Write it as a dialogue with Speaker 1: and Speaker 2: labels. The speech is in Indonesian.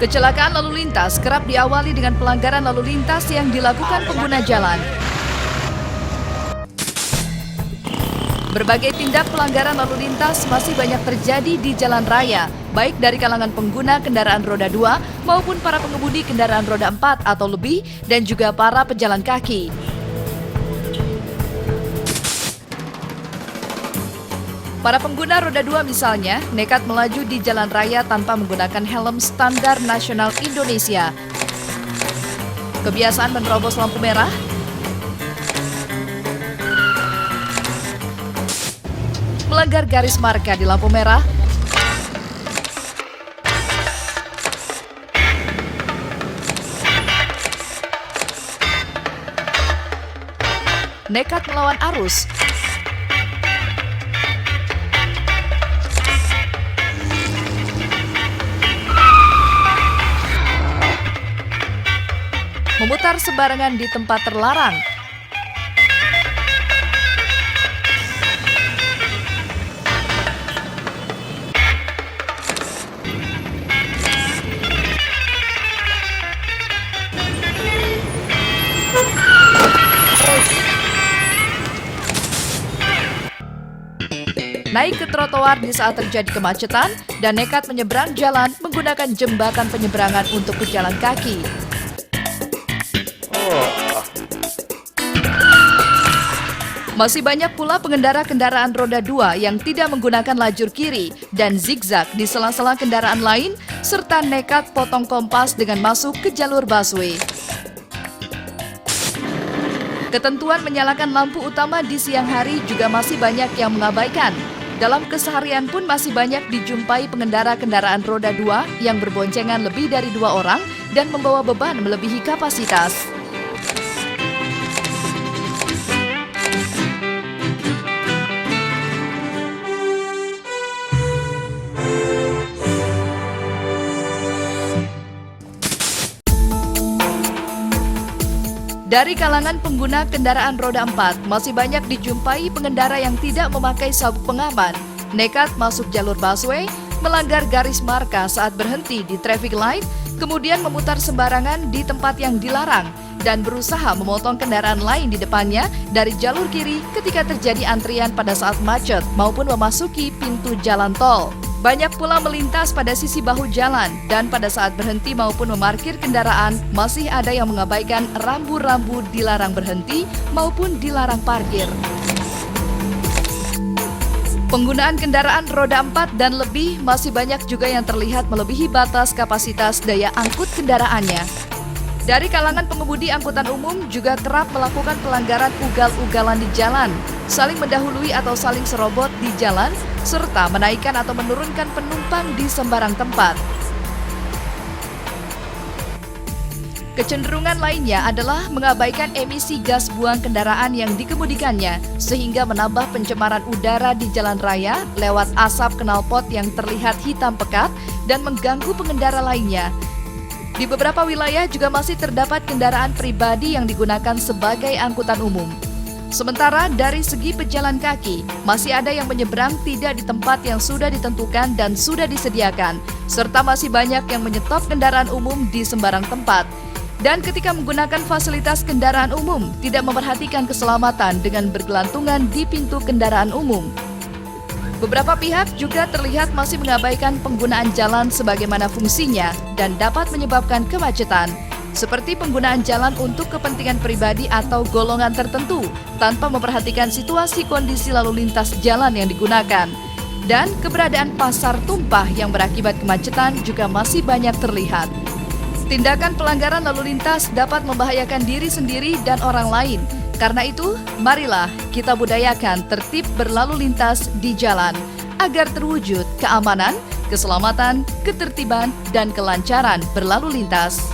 Speaker 1: Kecelakaan lalu lintas kerap diawali dengan pelanggaran lalu lintas yang dilakukan pengguna jalan. Berbagai tindak pelanggaran lalu lintas masih banyak terjadi di jalan raya, baik dari kalangan pengguna kendaraan roda 2 maupun para pengemudi kendaraan roda 4 atau lebih dan juga para pejalan kaki. Para pengguna roda 2 misalnya nekat melaju di jalan raya tanpa menggunakan helm standar nasional Indonesia. Kebiasaan menerobos lampu merah, melanggar garis marka di lampu merah, nekat melawan arus, memutar sembarangan di tempat terlarang, naik ke trotoar di saat terjadi kemacetan, dan nekat menyeberang jalan menggunakan jembatan penyeberangan untuk pejalan kaki. Masih banyak pula pengendara kendaraan roda 2 yang tidak menggunakan lajur kiri dan zigzag di sela-sela kendaraan lain, serta nekat potong kompas dengan masuk ke jalur busway. Ketentuan menyalakan lampu utama di siang hari juga masih banyak yang mengabaikan. Dalam keseharian pun masih banyak dijumpai pengendara kendaraan roda 2 yang berboncengan lebih dari 2 orang dan membawa beban melebihi kapasitas. Dari kalangan pengguna kendaraan roda 4, masih banyak dijumpai pengendara yang tidak memakai sabuk pengaman, nekat masuk jalur busway, melanggar garis marka saat berhenti di traffic light, kemudian memutar sembarangan di tempat yang dilarang, dan berusaha memotong kendaraan lain di depannya dari jalur kiri ketika terjadi antrian pada saat macet maupun memasuki pintu jalan tol. Banyak pula melintas pada sisi bahu jalan dan pada saat berhenti maupun memarkir kendaraan masih ada yang mengabaikan rambu-rambu dilarang berhenti maupun dilarang parkir. Penggunaan kendaraan roda 4 dan lebih masih banyak juga yang terlihat melebihi batas kapasitas daya angkut kendaraannya. Dari kalangan pengemudi angkutan umum juga kerap melakukan pelanggaran ugal-ugalan di jalan, saling mendahului atau saling serobot di jalan, serta menaikkan atau menurunkan penumpang di sembarang tempat. Kecenderungan lainnya adalah mengabaikan emisi gas buang kendaraan yang dikemudikannya, sehingga menambah pencemaran udara di jalan raya lewat asap knalpot yang terlihat hitam pekat dan mengganggu pengendara lainnya. Di beberapa wilayah juga masih terdapat kendaraan pribadi yang digunakan sebagai angkutan umum. Sementara dari segi pejalan kaki, masih ada yang menyeberang tidak di tempat yang sudah ditentukan dan sudah disediakan, serta masih banyak yang menyetop kendaraan umum di sembarang tempat. Dan ketika menggunakan fasilitas kendaraan umum, tidak memperhatikan keselamatan dengan bergelantungan di pintu kendaraan umum. Beberapa pihak juga terlihat masih mengabaikan penggunaan jalan sebagaimana fungsinya dan dapat menyebabkan kemacetan, seperti penggunaan jalan untuk kepentingan pribadi atau golongan tertentu tanpa memperhatikan situasi kondisi lalu lintas jalan yang digunakan. Dan keberadaan pasar tumpah yang berakibat kemacetan juga masih banyak terlihat. Tindakan pelanggaran lalu lintas dapat membahayakan diri sendiri dan orang lain. Karena itu, marilah kita budayakan tertib berlalu lintas di jalan agar terwujud keamanan, keselamatan, ketertiban, dan kelancaran berlalu lintas.